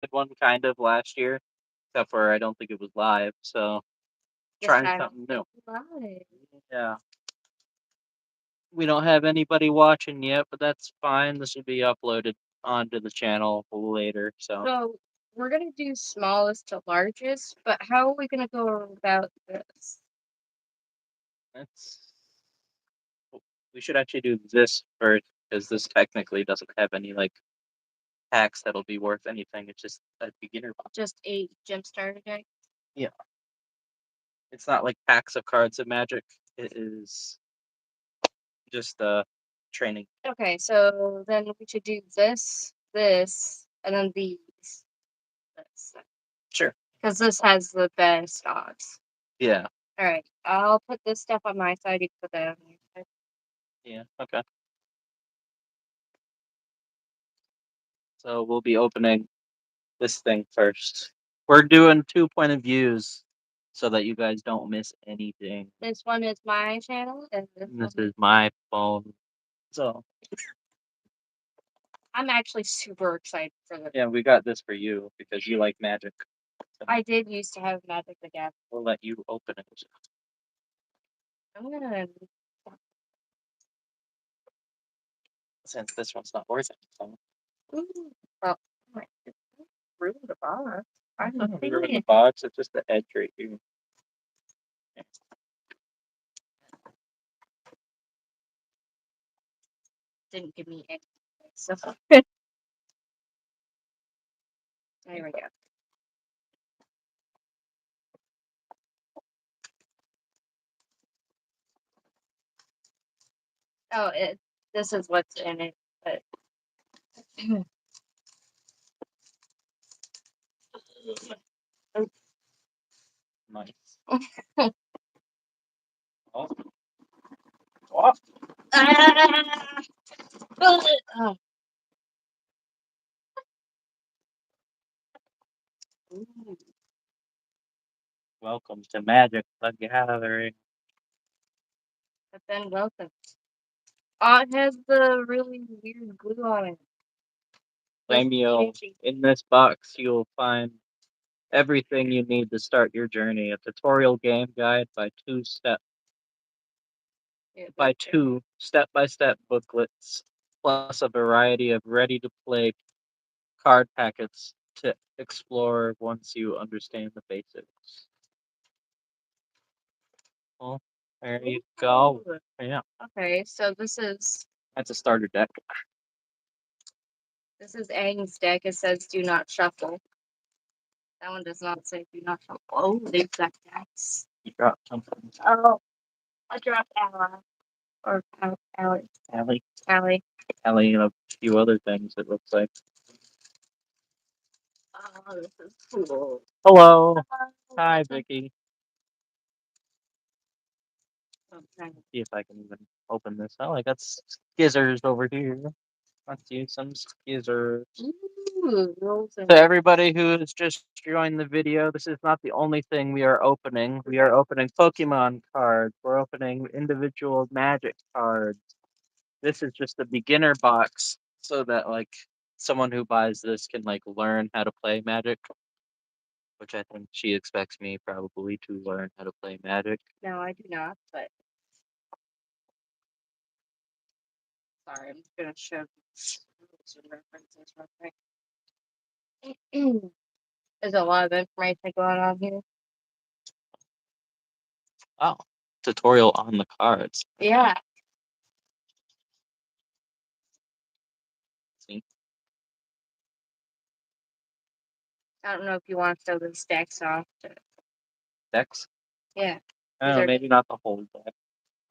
did one kind of last year, except for I don't think it was live. So This trying time something new. live. Yeah, we don't have anybody watching yet, but that's fine. This will be uploaded onto the channel later. So So we're gonna do smallest to largest, but how are we gonna go about this? that's we should actually do this first because this technically doesn't have any like packs that'll be worth anything. It's just a beginner box. Just a gem starter deck? Yeah, it's not like packs of cards of Magic. It is just training. Okay, so then we should do this, and then these. This. Sure. Because this has the best odds. Yeah. Alright, I'll put this stuff on my side, you can put that on your side. Yeah. Okay. So we'll be opening this thing first. We're doing 2 point of views so that you guys don't miss anything. This one is my channel, and And this is my phone. So I'm actually super excited for this. yeah, we got this for you because you like Magic. So I did used to have Magic the Gathering. we'll let you open it. I'm gonna. Since this one's not worth anything. Ooh, well, I ruined the box. I didn't see You're in the it. box, it's just the edge right here. Didn't give me any. So there we go. Oh, this is what's in it. But Nice. Oh. Oh. ah! Oh. Ooh. Welcome to Magic the Gathering. But then welcome. Oh, it has the really weird glue on it. Flamio, in this box you'll find everything you need to start your journey. A tutorial game guide by two step-by-step booklets, plus a variety of ready-to-play card packets to explore once you understand the basics. Well, there you go. Yeah, Okay, so this is that's a starter deck. Aang's deck. It says do not shuffle. That one does not say do not shuffle. Oh, the exact decks. You got something. Oh, I dropped Ally. Or Allie. Allie. Allie. Allie and a few other things, it looks like. Oh, this is cool. Hello. Hi, Vicky. Okay. See if I can even open this. Oh, I got skizzers over here. Let's use some skizzers. Ooh, So everybody who has just joined the video, this is not the only thing we are opening. We are opening Pokemon cards. We're opening individual Magic cards. This is just a beginner box so that like someone who buys this can like learn how to play Magic, which I think she expects me probably to learn how to play Magic. No, I do not, but sorry, I'm just gonna show some references real quick. There's a lot of information going on here. Oh, tutorial on the cards. Yeah. See? I don't know if you want to show the stacks off. Decks? Yeah. Oh, maybe not the whole deck.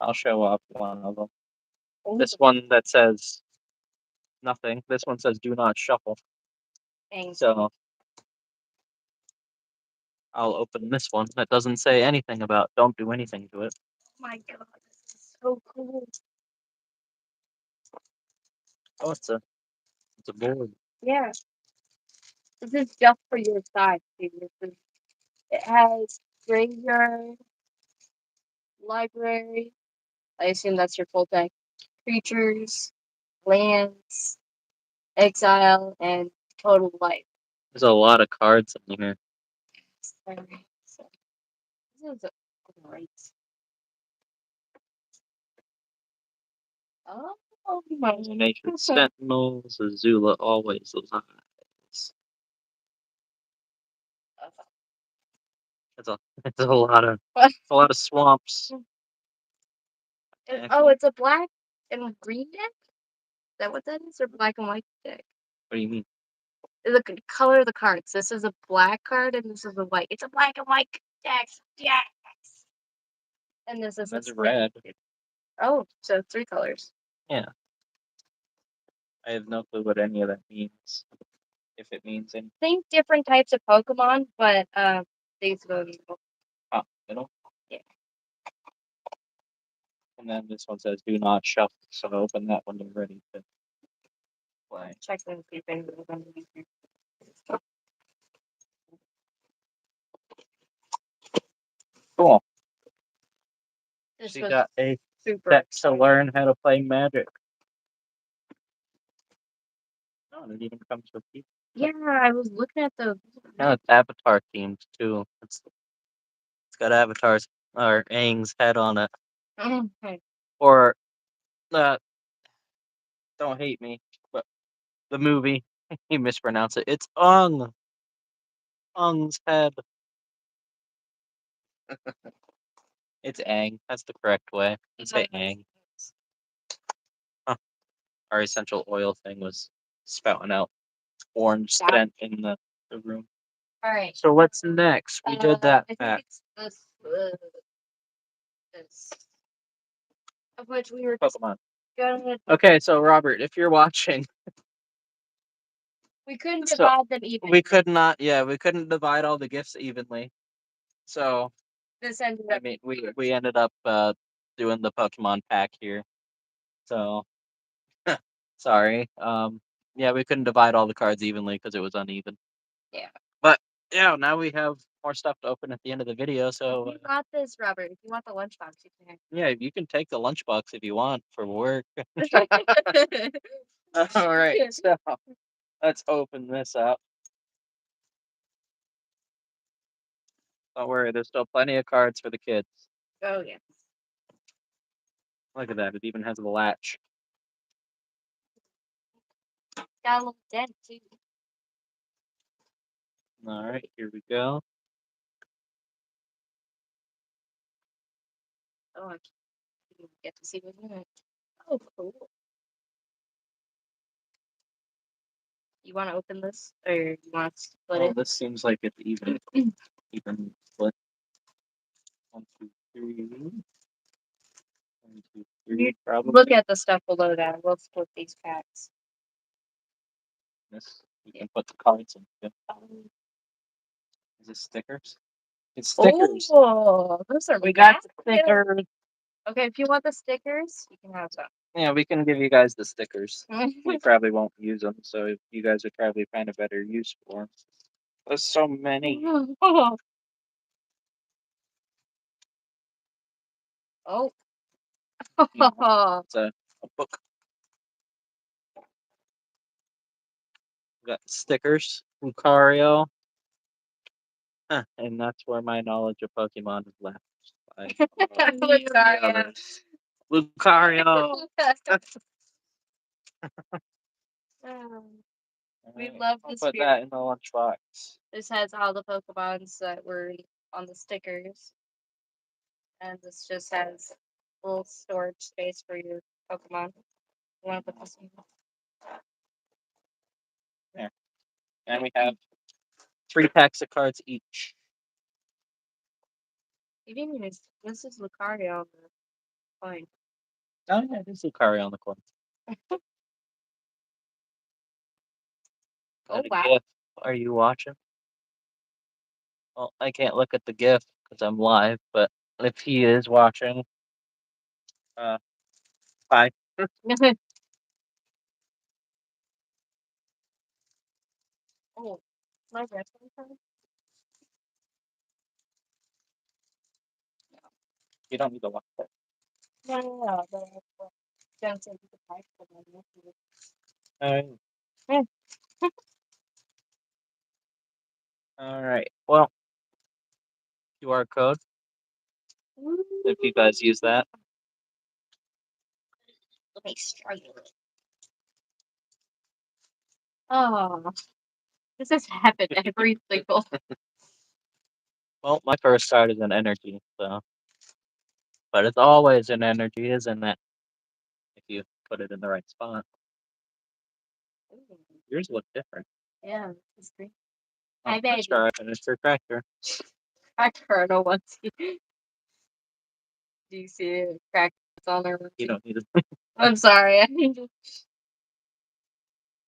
I'll show off one of them. This one that says nothing. This one says do not shuffle. So I'll open this one that doesn't say anything about don't do anything to it. Oh my god, this is so cool. Oh, it's a board. Yeah. This is just for your side, too. It has graveyard, library. I assume that's your full deck. Creatures, lands, exile, and total life. There's a lot of cards in here. Sorry. So, this is great. Oh my Nature Sentinels, Azula always lies. It's a lot of swamps. Oh, it's a black and green deck? Is that what that is? Or black and white deck? What do you mean? The color of the cards. This is a black card and this is a white. It's a black and white deck. Yes. And this is That's a red. Oh, so 3 colors. Yeah. I have no clue what any of that means. If it means anything. Think different types of Pokemon, but these go Ah, middle. Yeah. And then this one says do not shuffle, so open that when you're ready to play. check and see if anything's underneath here. Cool. This She was got a super deck to learn how to play Magic. Oh, and it even comes with people. Yeah, I was looking at the No, it's Avatar themed too. It's got Avatar's or Aang's head on it. Or don't hate me, but the movie he mispronounced it. It's Ung. Ung's head. It's Aang. That's the correct way. You say Aang. Huh. Our essential oil thing was spouting out orange scent in the room. All right. So what's next? We did that I think pack. it's this, of which we were just Pokemon. gonna. Okay, so Robert, if you're watching, We couldn't So, divide them evenly. we could not. Yeah, we couldn't divide all the gifts evenly. So This ended I up. mean, we ended up doing the Pokemon pack here. So sorry. Yeah, we couldn't divide all the cards evenly because it was uneven. Yeah. But yeah, now we have more stuff to open at the end of the video. So You got this, Robert. If you want the lunchbox, you can. yeah, you can take the lunchbox if you want for work. All right, so let's open this up. Don't worry, there's still plenty of cards for the kids. Oh yeah. Look at that; it even has a latch. Got a little dent too. All right, here we go. Oh, I can't get to see what's in it. Oh, cool. You want to open this, or you want to split Well, it? this seems like it's even split. 1, 2, 3. 1, 2, 3. Probably. Look at the stuff below that. We'll split these packs. This you can put the cards in. Is it stickers? It's stickers. Oh, those are We got massive. stickers. Okay, if you want the stickers, you can have some. Yeah, we can give you guys the stickers. We probably won't use them, so you guys would probably find a better use for them. There's so many. Oh. It's a book. We got stickers, Lucario. Huh, and that's where my knowledge of Pokemon is left. Lucario. Lucario. We love I'll this. put that in the lunchbox. This has all the Pokemons that were on the stickers. And this just has a little storage space for your Pokemon. You want to put this in? There. And we have 3 packs of cards each. You didn't even. This is Lucario on the coin. Oh yeah, there's Lucario on the coin. Oh, Got a wow. GIF. Are you watching? Well, I can't look at the GIF because I'm live, but if he is watching, hi. Oh, my wrestling card? You don't need to watch that. No, but don't say the price for them. Alright. Yeah. All right. Well, QR code. If you guys use that. Let me struggle. Oh, this has happened every single. Well, my first card is an energy, so. But it's always an energy, isn't it? If you put it in the right spot. Yours look different. Yeah, it's great. Oh, Hi, let's baby. try Mr. Tractor. Cracker, I don't want to. Do you see it? Crack on there. You don't need it. I'm sorry.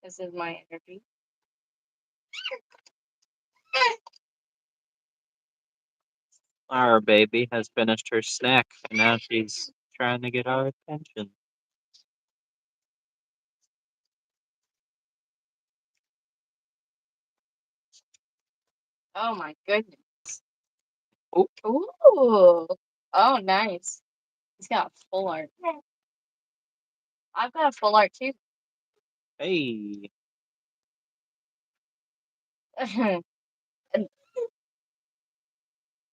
This is my energy. Our baby has finished her snack, and now she's trying to get our attention. Oh my goodness. Oh. Ooh. Oh, nice. He's got full art. I've got a full art too. Hey,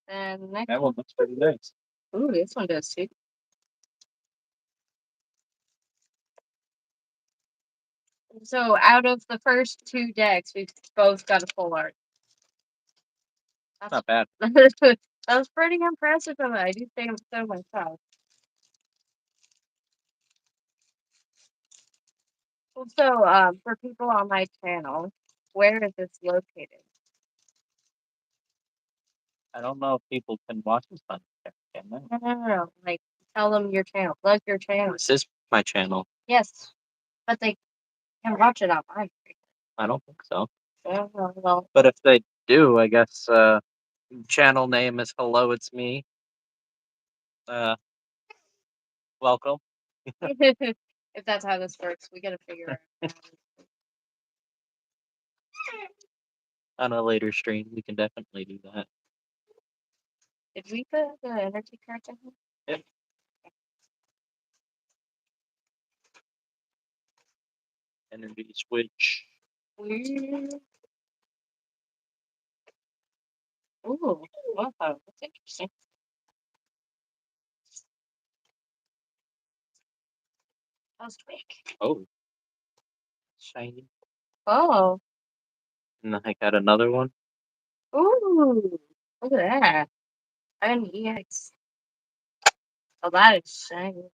And next that one looks pretty nice. ooh, this one does too. So out of the first two decks, we've both got a full art. That's Not bad. that was pretty impressive of it. I do think so myself. Also, for people on my channel, where is this located? I don't know if people can watch this on there, can they? No. Like, tell them your channel. Plug your channel. This is my channel. Yes, but they can watch it on mine. I don't think so. Well, But if they do, I guess channel name is Hello, It's Me. Welcome. if that's how this works, we gotta figure it out. On a later stream, we can definitely do that. Did we put the energy cards in here? Yep. Energy switch. Ooh, wow, that's interesting. That was quick. Oh, shiny. Oh, And then I got another one. ooh, look at that. An EX. Oh, that is shiny.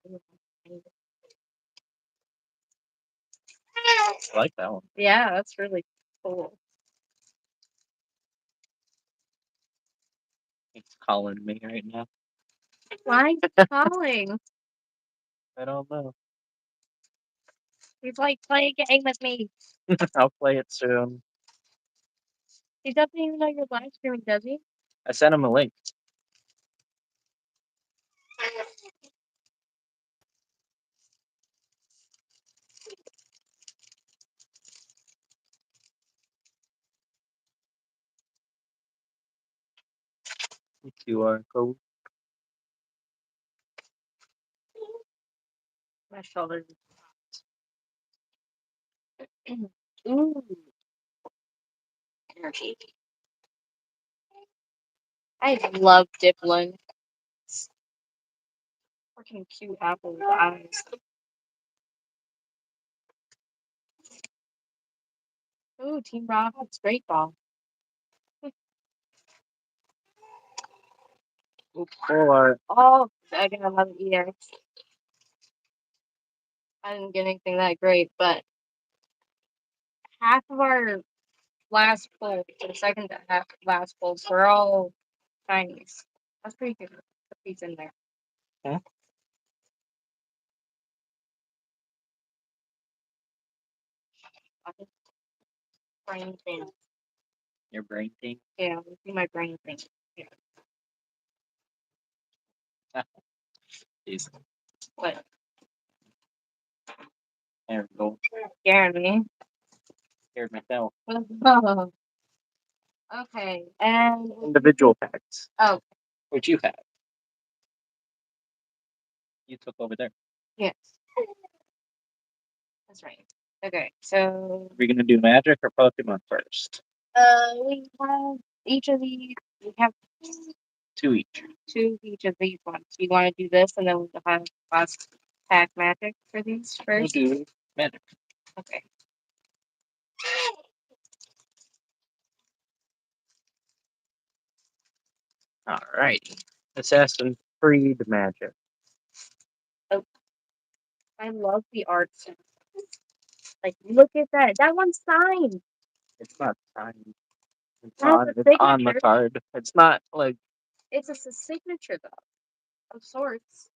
I like that one. Yeah, that's really cool. It's calling me right now. Why calling? I don't know. He's like, play a game with me. I'll play it soon. He doesn't even know you're live streaming, does he? I sent him a link. QR code. My shoulders. Ooh, energy. I love Diplin. Freaking cute apple eyes. Ooh, Team Rocket's great ball. Or Oh, I got another EX. I didn't get anything that great, but half of our last pull, the second to half last pulls, were all Chinese. That's pretty good. The piece in there. huh? Brain thing. Your brain thing. Yeah, let's see my brain thing. Yeah. Jeez. What? There we go. Scaring me. Scared myself. Okay, and Individual packs. oh, Which you have. You took over there. yes, that's right. Okay, so Are we gonna do Magic or Pokemon first? we have each of these. We have 2 each. 2 of each of these ones. You want to do this, and then we'll have last pack magic for these We'll first. do magic. Okay. Alright. Assassin's Creed magic. I love the art. Like, look at that. That one's signed. It's not signed. It's It has on, a it's on the signature. card. It's not like It's a signature, though, of sorts.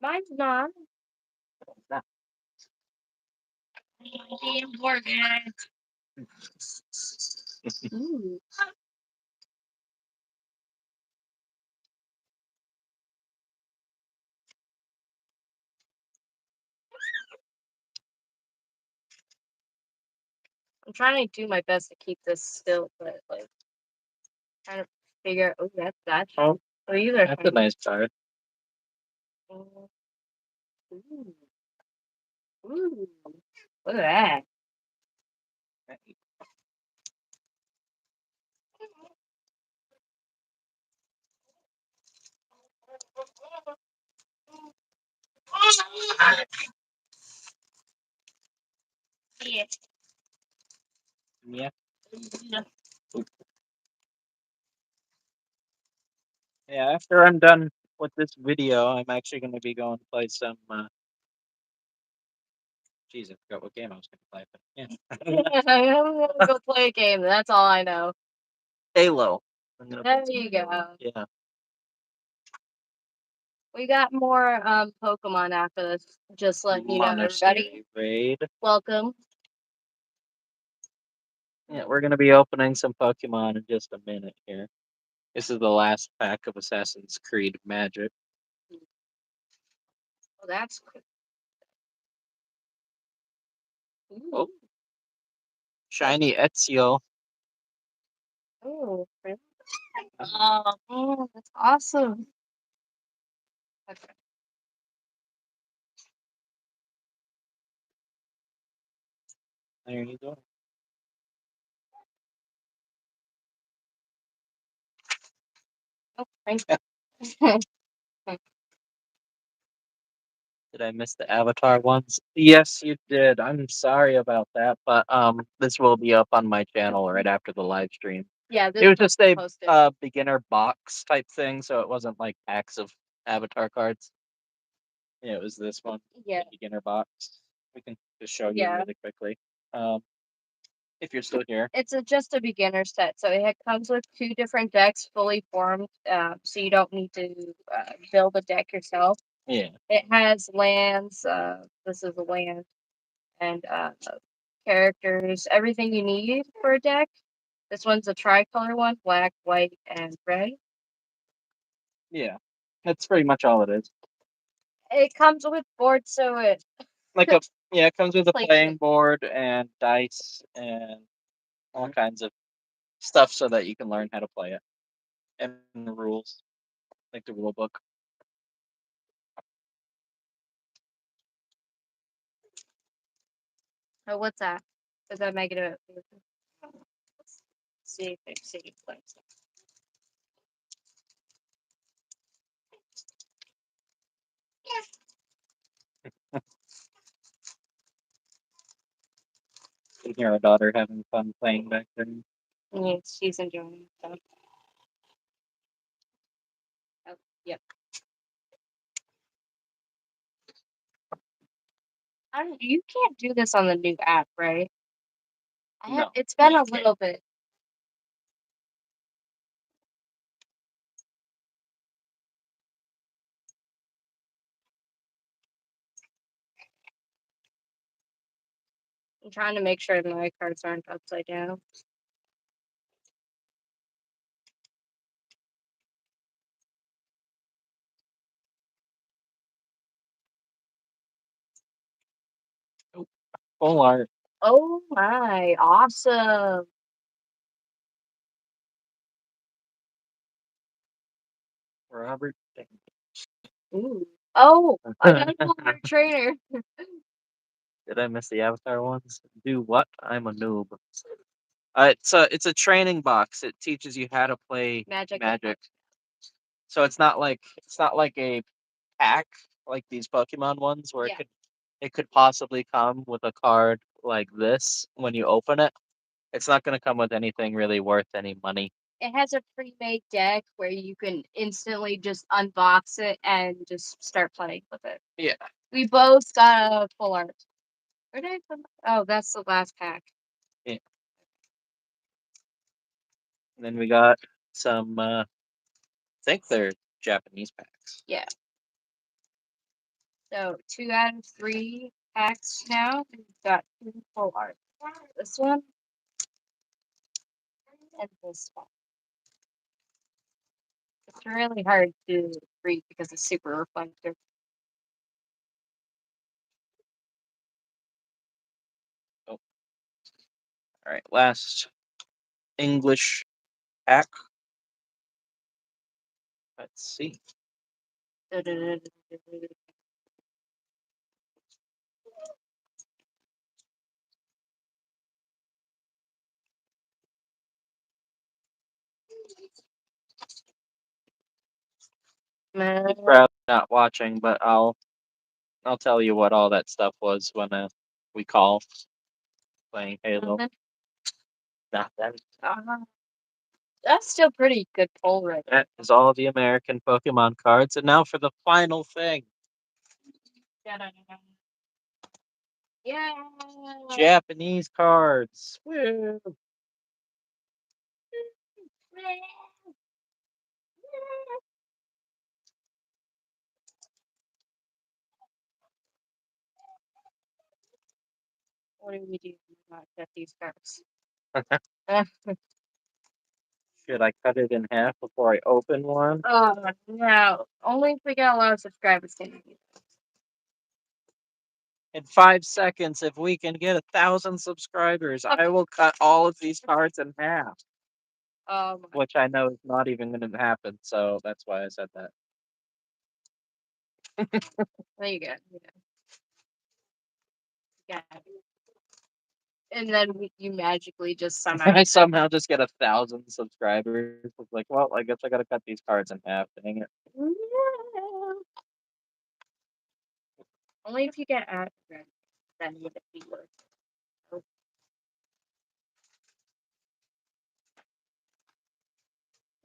Mine's not. that. Damn Morgan. Ooh. I'm trying to do my best to keep this still, but like trying to figure out. Oh, that's that. Oh, Oh, these are that's a nice card. Ooh. Ooh. Look at that. Yeah. Yeah. Yeah, after I'm done with this video, I'm actually going to be going to play some. Jeez, I forgot what game I was going to play. But yeah, I'm gonna go play a game. That's all I know. Halo. There you go. Yeah. We got more Pokemon after this. Just letting you know, everybody. Monastery raid. Welcome. Yeah, we're going to be opening some Pokemon in just a minute here. This is the last pack of Assassin's Creed Magic. Oh, that's good. Oh, shiny Ezio. Oh, really? Oh, man, that's awesome. Okay. There you go. Oh, thank you. Did I miss the Avatar ones? Yes, you did. I'm sorry about that, but this will be up on my channel right after the live stream. Yeah, It was just a posted. beginner box type thing, so it wasn't like packs of Avatar cards. Yeah, it was this one, Yeah. the beginner box. We can just show you Yeah. really quickly. If you're still here. It's just a beginner set, so it comes with 2 different decks fully formed, so you don't need to build a deck yourself. Yeah. It has lands. This is a land, and characters, everything you need for a deck. This one's a tricolor one: black, white, and red. Yeah. That's pretty much all it is. It comes with boards, so it Like it comes with a Like- playing board and dice and all kinds of stuff so that you can learn how to play it. And the rules. Like the rule book. Oh, what's that? Does that make it a? See if it's city place. You can hear our daughter having fun playing back there. Yeah, she's enjoying it. So. Oh, yep. You can't do this on the new app, right? No. It's been a little bit. I'm trying to make sure my cards aren't upside down. Full art. Oh my, awesome. Robert. Ooh. Oh, another Wolverine trainer. Did I miss the Avatar ones? Do what? I'm a noob. It's a training box. It teaches you how to play Magic. Magic. So it's not like a pack like these Pokemon ones where Yeah. it could possibly come with a card like this when you open it. It's not going to come with anything really worth any money. It has a pre-made deck where you can instantly just unbox it and just start playing with it. Yeah. We both got a full art. Where did I put? Oh, that's the last pack. Yeah. And then we got some I think they're Japanese packs. Yeah. So 2 out of 3 packs now. We've got 2 full art. This one and this one. It's really hard to read because it's super reflective. Oh. All right, last English pack. Let's see. You're probably not watching, but I'll tell you what all that stuff was when we call playing Halo. Nothing. That's still pretty good pull right there. That is all the American Pokemon cards, and now for the final thing. Yeah. Japanese cards. Woo. What do we do not get these cards? Should I cut it in half before I open one? Oh no! Only if we get a lot of subscribers can we do In 5 seconds, if we can get 1,000 subscribers, I will cut all of these cards in half. that. Which I know is not even going to happen, so that's why I said that. There you go. Yeah. And then you magically just somehow. I somehow just get 1,000 subscribers. It's like, well, I guess I gotta cut these cards in half. Dang it. Only if you get ad then would it be worth it.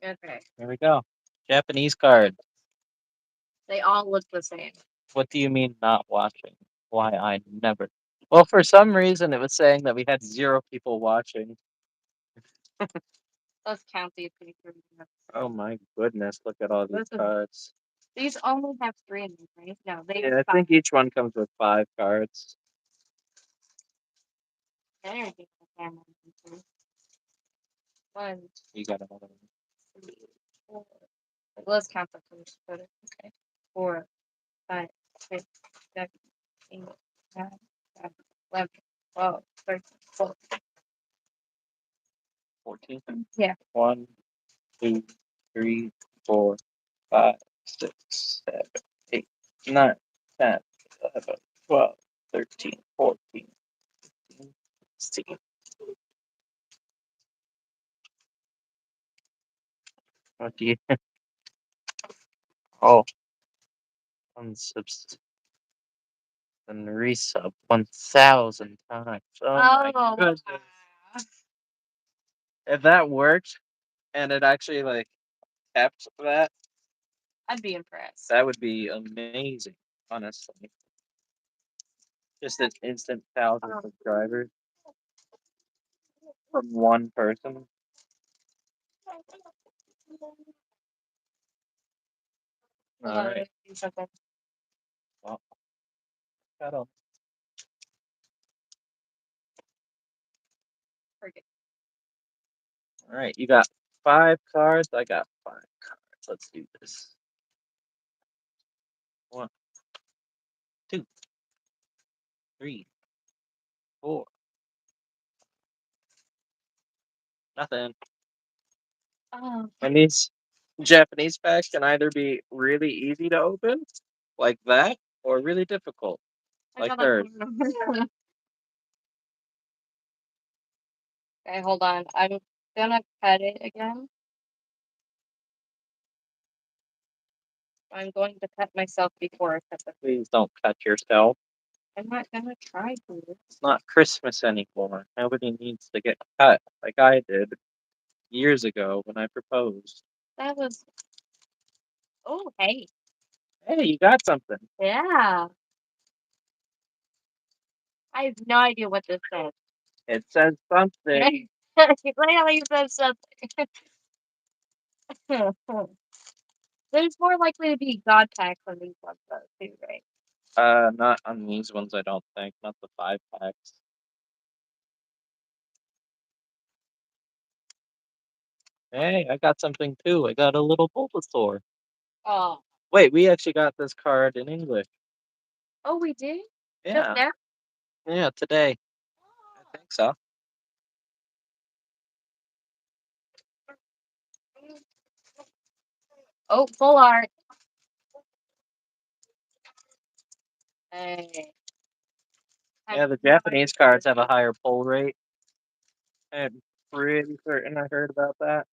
Okay. Here we go. Japanese card. They all look the same. What do you mean not watching? Why I never. Well, for some reason, it was saying that we had 0 people watching. Let's count these people. Oh my goodness, look at all these Listen. cards. These only have 3 in them, right? No, they Yeah, have I think each one comes with 5 cards. There you go. One, You got another one. 3, 4. Let's count the first. Okay. 4, 5, 6, 7, 8, 9, 10, 11, 12, 13, 14. 14? Yeah. 1, 2, 3, 4, 5, 6, 7, 8, 9, 10, 11, 12, 13, 14, 15, 16. What do you? Oh, unsubs and resub 1,000 times. Oh my goodness! If that worked, and it actually like kept that, I'd be impressed. that would be amazing. Honestly, just an instant 1,000 subscribers from one person. All right. Well, got 'em. All right, you got 5 cards. I got 5 cards. Let's do this. 1, 2, 3, 4. Nothing. Oh, And these Japanese packs can either be really easy to open, like that, or really difficult, like hers. Okay, hold on. I'm gonna pet it again. I'm going to pet myself before I pet the. Please don't cut yourself. I'm not gonna try to. It's not Christmas anymore. Nobody needs to get cut like I did years ago when I proposed. That was. Oh, hey. Hey, you got something. Yeah. I have no idea what this says. It says something. Clearly says something. There's more likely to be God packs on these ones though, too, right? Not on these ones, I don't think. Not the 5 packs. Hey, I got something too. I got a little Bulbasaur. Oh. Wait, we actually got this card in English. Oh, we did? Just Yeah, now? yeah, today. I think so. Oh, full art. Hey. Yeah, the Japanese cards have a higher pull rate. I'm pretty certain I heard about that.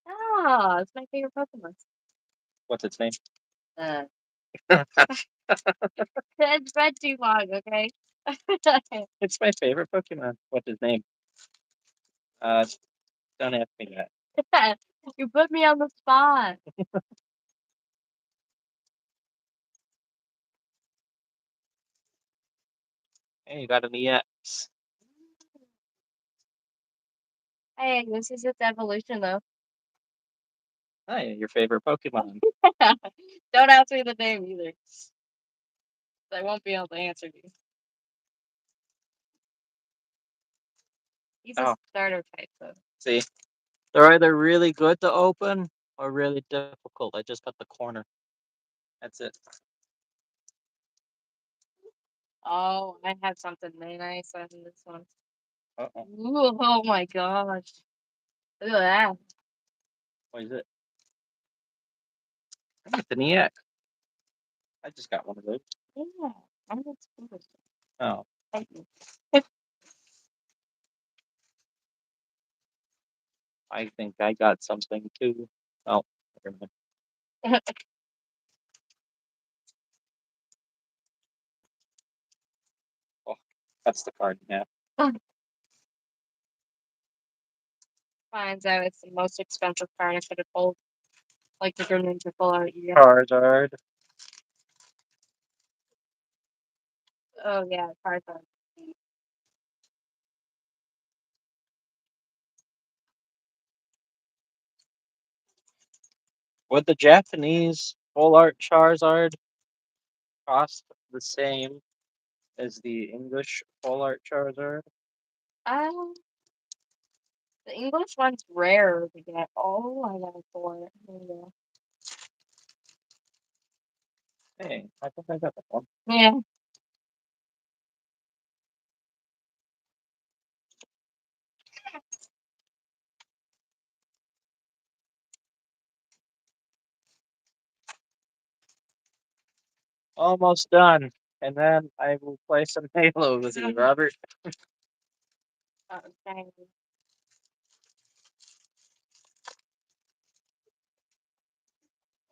Ah, it's my favorite Pokemon. What's its name? Uh, it's been too long, okay? It's my favorite Pokemon. What's his name? Uh, don't ask me that. You put me on the spot. Hey, you got an EX. Hey, this is its evolution, though. Hi, your favorite Pokemon. Don't ask me the name either. I won't be able to answer you. He's a Oh, starter type, though. see, they're either really good to open or really difficult. I just got the corner. That's it. Oh, I have something really nice on this one. Uh-oh. Ooh, oh my gosh. Look at that. What is it? It's an EX. I just got one of those. Yeah, I'm just foolish. Oh, Thank you. I think I got something too. Oh, never mind. Oh, that's the card now. Finds out it's the most expensive card I could have pulled. Like the Greninja full art. Yeah. Charizard. Oh yeah, cards are. Would the Japanese full art Charizard cost the same as the English full art Charizard? Um, the English one's rare to get. Oh, I got it for it. Hey, I think I got that one. Yeah. Almost done. And then I will play some Halo with you, Robert. Okay.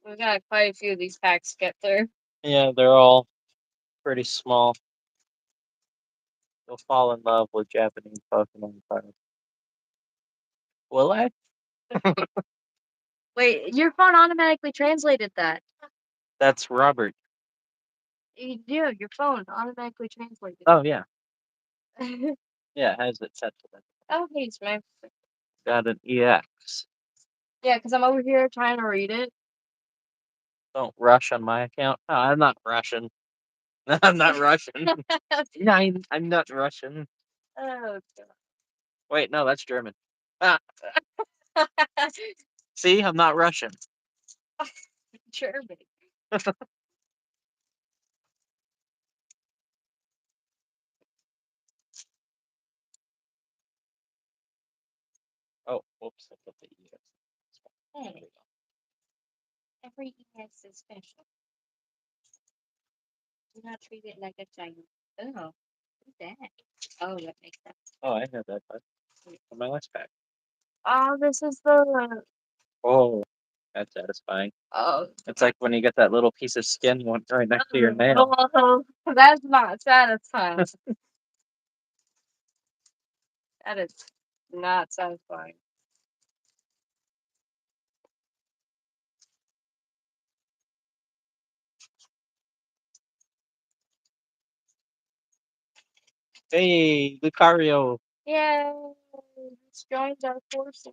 We got quite a few of these packs to get through. Yeah, they're all pretty small. You'll fall in love with Japanese Pokemon cards. Will I? Wait, your phone automatically translated that. That's Robert. You do, your phone automatically translated. Oh, yeah. Okay, Yeah, it has it set to that. it's my. Got an EX. Yeah, because I'm over here trying to read it. Don't rush on my account. No, I'm not Russian. I'm not Russian. No, I'm not Russian. Oh, Wait, no, that's German. Ah, God. see, I'm not Russian. German. Oh, whoops! I put the EX. There Hey, we go. every EX is special. Do not treat it like a child. Oh, what's that? Oh, that makes sense. Oh, I had that card on my last pack. Oh, this is the. Oh, that's satisfying. Oh, It's like when you get that little piece of skin right next to your nail. oh, that's not satisfying. That is not satisfying. Hey, Lucario. Yay! It's joined our forces.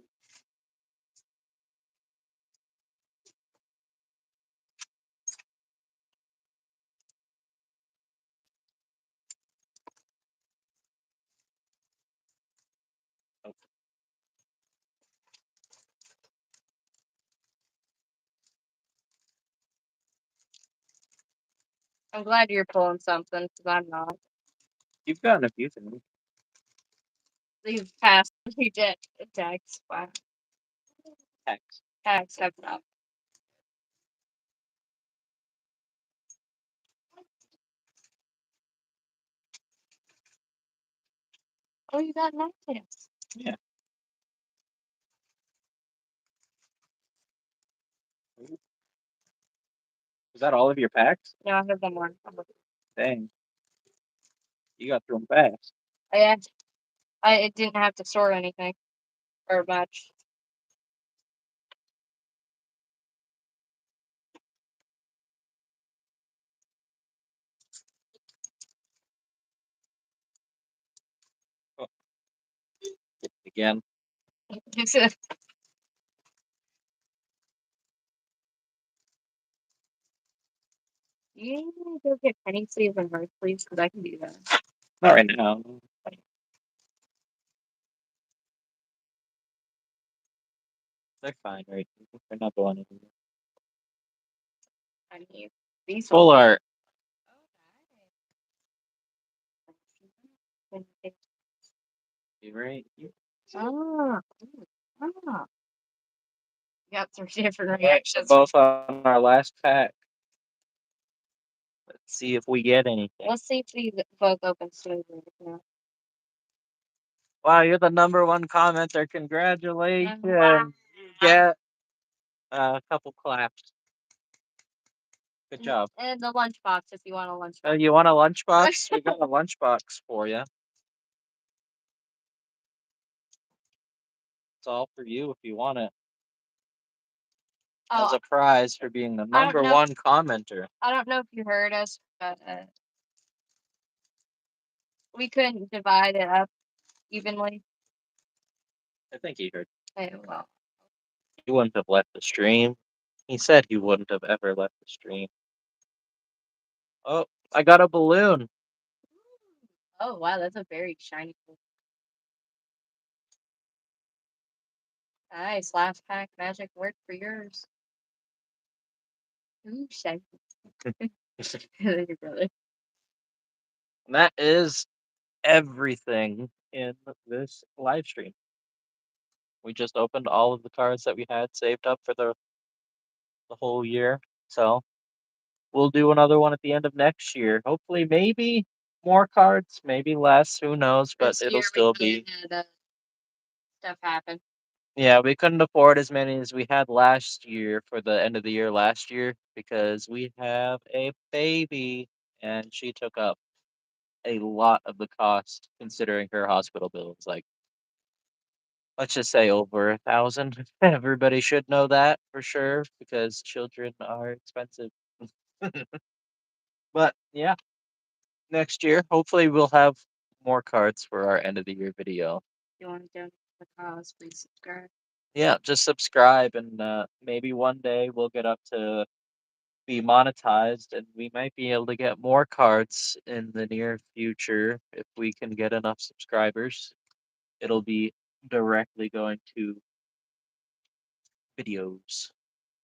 Oh, I'm glad you're pulling something because I'm not. you've gotten a few things. These past few attacks, wow, Packs. attacks have not. Oh, you got Noctis. Yeah. Ooh. Is that all of your packs? No, I have one more. Dang. You got through them fast. It didn't have to store anything or much. Oh, again. You go get penny sleeves and heart sleeves because I can do that. Not right now. They're fine, right? They're not going anywhere. I mean, these Full ones. art. You right? Ah, ah. Got some different They're reactions. both on our last pack. Let's see if we get anything. Let's see if these both open smoothly. Wow, you're the #1 commenter. Congratulations. Wow. You get a couple claps. Good job. And the lunchbox if you want a lunchbox. You want a lunchbox? We got a lunchbox for you. It's all for you if you want it. As a prize for being the #1 commenter. I don't know if you heard us, but we couldn't divide it up evenly. I think he heard. Well, He wouldn't have left the stream. He said he wouldn't have ever left the stream. Oh, I got a balloon. oh wow, that's a very shiny one. Nice, last pack magic worked for yours. Ooh, shiny. Your brother. And that is everything in this live stream. We just opened all of the cards that we had saved up for the whole year. So we'll do another one at the end of next year. Hopefully, maybe more cards, maybe less. Who knows? But This it'll year still we be. had stuff happen. Yeah, we couldn't afford as many as we had last year for the end of the year last year because we have a baby and she took up a lot of the cost considering her hospital bills. Like, let's just say over 1,000. Everybody should know that for sure because children are expensive. But yeah, next year, hopefully, we'll have more cards for our end of the year video. If you want to donate to the cause, please subscribe. Yeah, just subscribe and maybe one day we'll get up to be monetized and we might be able to get more cards in the near future if we can get enough subscribers. It'll be directly going to videos.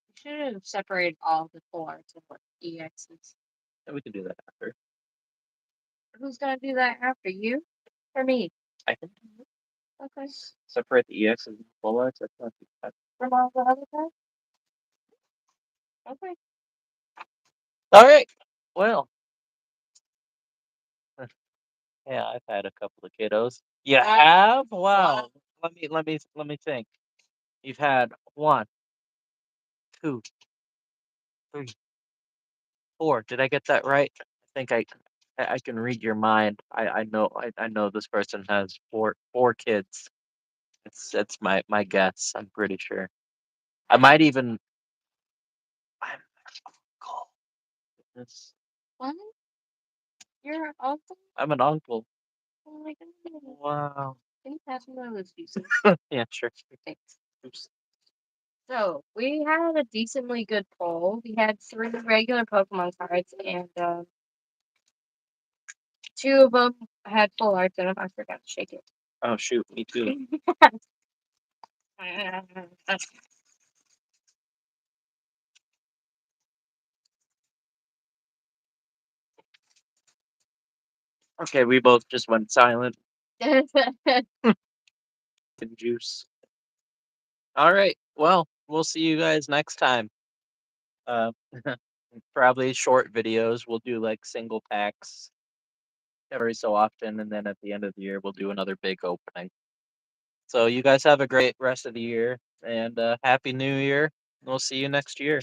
You should have separated all the fours and what EXs. And we can do that after. Who's gonna do that after you or me? I can. Okay. Separate the EXs and full arts. That's not too bad. From all the other guys? Okay. All right. Well, yeah, I've had a couple of kiddos. You have? Wow. Let me think. You've had one, two, three, four. Did I get that right? I think I can read your mind. I know this person has four kids. It's my guess. I'm pretty sure. I might even. I'm uncle. Goodness. What? You're an uncle? I'm an uncle. Oh my goodness. Wow. Can you pass me my whiskey? Yeah, sure. Thanks. Oops. So we had a decently good poll. We had 3 regular Pokemon cards, and 2 of them had full arts in them. I forgot to shake it. Oh shoot, me too. Okay, we both just went silent. And juice. All right. Well, we'll see you guys next time. Uh, probably short videos. We'll do like single packs every so often, and then at the end of the year, we'll do another big opening. So you guys have a great rest of the year, and happy New Year. We'll see you next year.